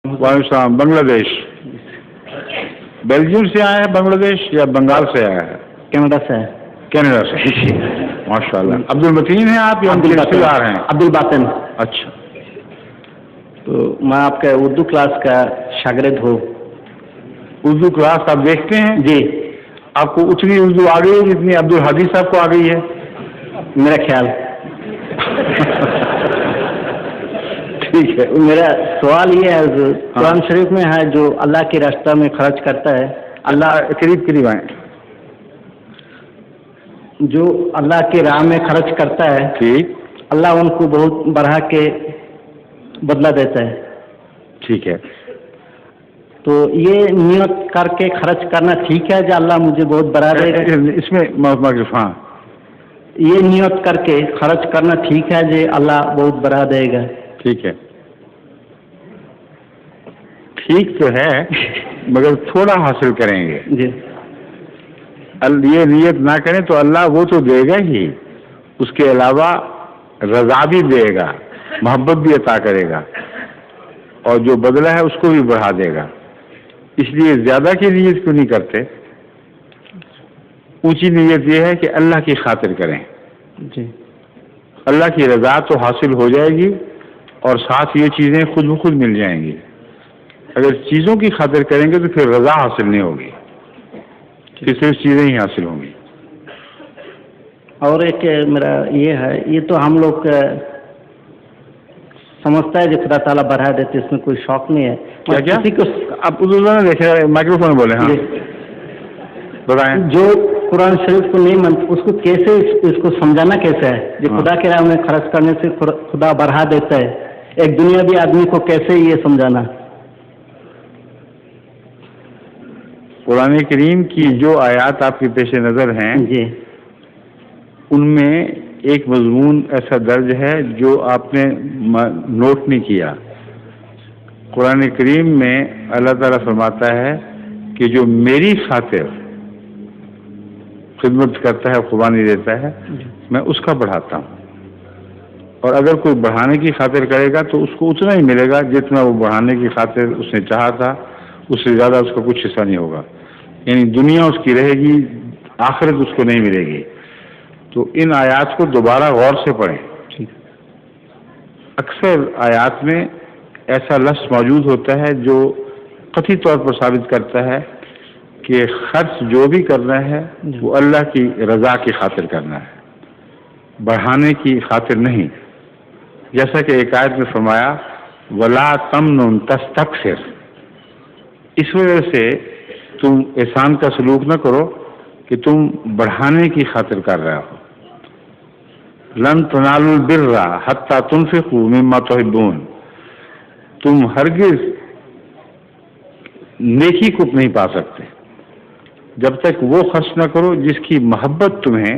وعلیکم السلام. بنگلہ دیش. بیلجیم سے آیا ہے بنگلہ دیش یا بنگال سے آیا ہے؟ کینیڈا سے ہے. کینیڈا سے. ماشاء اللہ. عبد المتین ہیں آپ یا عبد الباطن. اچھا. تو میں آپ کے اردو کلاس کا شاگرد ہوں. اردو کلاس آپ دیکھتے ہیں؟ جی. آپ کو اتنی اردو آ گئی ہے جتنی عبد الحادی صاحب کو آ گئی ہے؟ میرا خیال. ٹھیک ہے. میرا سوال یہ ہے، قرآن شریف میں ہے جو اللہ کے راستہ میں خرچ کرتا ہے، اللہ قریب آئیں. جو اللہ کی راہ میں خرچ کرتا ہے، ٹھیک، اللہ ان کو بہت بڑھا کے بدلہ دیتا ہے. ٹھیک ہے. تو یہ نیت کر کے خرچ کرنا ٹھیک ہے جو اللہ مجھے بہت بڑھا دے گا؟ اس میں ہاں، یہ نیت کر کے خرچ کرنا ٹھیک ہے جو اللہ بہت بڑھا دے گا؟ ٹھیک ہے. ٹھیک تو ہے مگر تھوڑا حاصل کریں گے. جی. یہ نیت نہ کریں تو اللہ وہ تو دے گا ہی، اس کے علاوہ رضا بھی دے گا، محبت بھی عطا کرے گا، اور جو بدلہ ہے اس کو بھی بڑھا دے گا. اس لیے زیادہ کی نیت کیوں نہیں کرتے؟ اونچی نیت یہ ہے کہ اللہ کی خاطر کریں. جی. اللہ کی رضا تو حاصل ہو جائے گی اور ساتھ یہ چیزیں خود بخود مل جائیں گی. اگر چیزوں کی خاطر کریں گے تو پھر رضا حاصل نہیں ہوگی، پھر صرف چیزیں ہی حاصل ہوں گی. اور ایک میرا یہ ہے، یہ تو ہم لوگ سمجھتا ہے جو خدا تعالیٰ بڑھا دیتے، اس میں کوئی شوق نہیں ہے. کیا کسی کو آپ دیکھیں مائکرو فون بولے. ہاں بتائیں. جو قرآن شریف کو نہیں مانتے اس کو کیسے، اس کو سمجھانا کیسے ہے جو خدا کے راہ میں خرچ کرنے سے خدا بڑھا دیتا ہے؟ ایک دنیاوی آدمی کو کیسے یہ سمجھانا؟ قرآن کریم کی جو آیات آپ کے پیش نظر ہیں، جی، ان میں ایک مضمون ایسا درج ہے جو آپ نے نوٹ نہیں کیا. قرآن کریم میں اللہ تعالیٰ فرماتا ہے کہ جو میری خاطر خدمت کرتا ہے، قربانی دیتا ہے، میں اس کا بڑھاتا ہوں. اور اگر کوئی بڑھانے کی خاطر کرے گا تو اس کو اتنا ہی ملے گا جتنا وہ بڑھانے کی خاطر اس نے چاہا تھا، اس سے زیادہ اس کا کچھ حصہ نہیں ہوگا. یعنی دنیا اس کی رہے گی، آخرت اس کو نہیں ملے گی. تو ان آیات کو دوبارہ غور سے پڑھیں. اکثر آیات میں ایسا لفظ موجود ہوتا ہے جو قطعی طور پر ثابت کرتا ہے کہ خرچ جو بھی کرنا ہے وہ اللہ کی رضا کی خاطر کرنا ہے، بڑھانے کی خاطر نہیں. جیسا کہ ایک آیت میں فرمایا وَلَا تَمْنُن تَسْتَكْثِرْ، اس وجہ سے تم احسان کا سلوک نہ کرو کہ تم بڑھانے کی خاطر کر رہے ہو. لَن تَنَالُوا الْبِرَّ حَتَّى تُنْفِقُوا مِمَّا تُحِبُّونَ، تم ہرگز نیکی کو نہیں پا سکتے جب تک وہ خرچ نہ کرو جس کی محبت تمہیں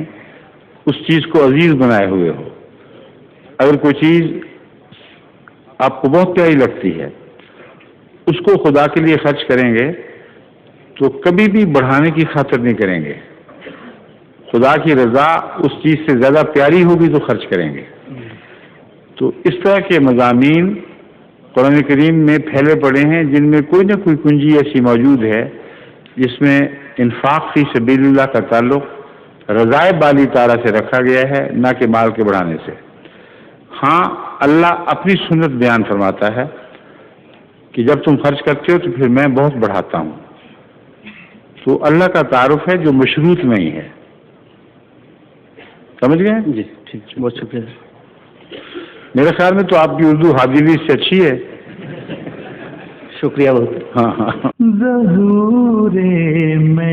اس چیز کو عزیز بنائے ہوئے ہو. اگر کوئی چیز آپ کو بہت پیاری لگتی ہے، اس کو خدا کے لیے خرچ کریں گے تو کبھی بھی بڑھانے کی خاطر نہیں کریں گے. خدا کی رضا اس چیز سے زیادہ پیاری ہوگی تو خرچ کریں گے. تو اس طرح کے مضامین قرآن کریم میں پھیلے پڑے ہیں جن میں کوئی نہ کوئی کنجی ایسی موجود ہے جس میں انفاق فی سبیل اللہ کا تعلق رضائے بالی تعالیٰ سے رکھا گیا ہے، نہ کہ مال کے بڑھانے سے. ہاں اللہ اپنی سنت بیان فرماتا ہے کہ جب تم خرچ کرتے ہو تو پھر میں بہت بڑھاتا ہوں. تو اللہ کا تعارف ہے جو مشروط میں ہی ہے. سمجھ گئے؟ جی ٹھیک، بہت شکریہ. میرے خیال میں تو آپ کی اردو حاضری سے اچھی ہے. شکریہ بہت. ہاں. ظہور مہ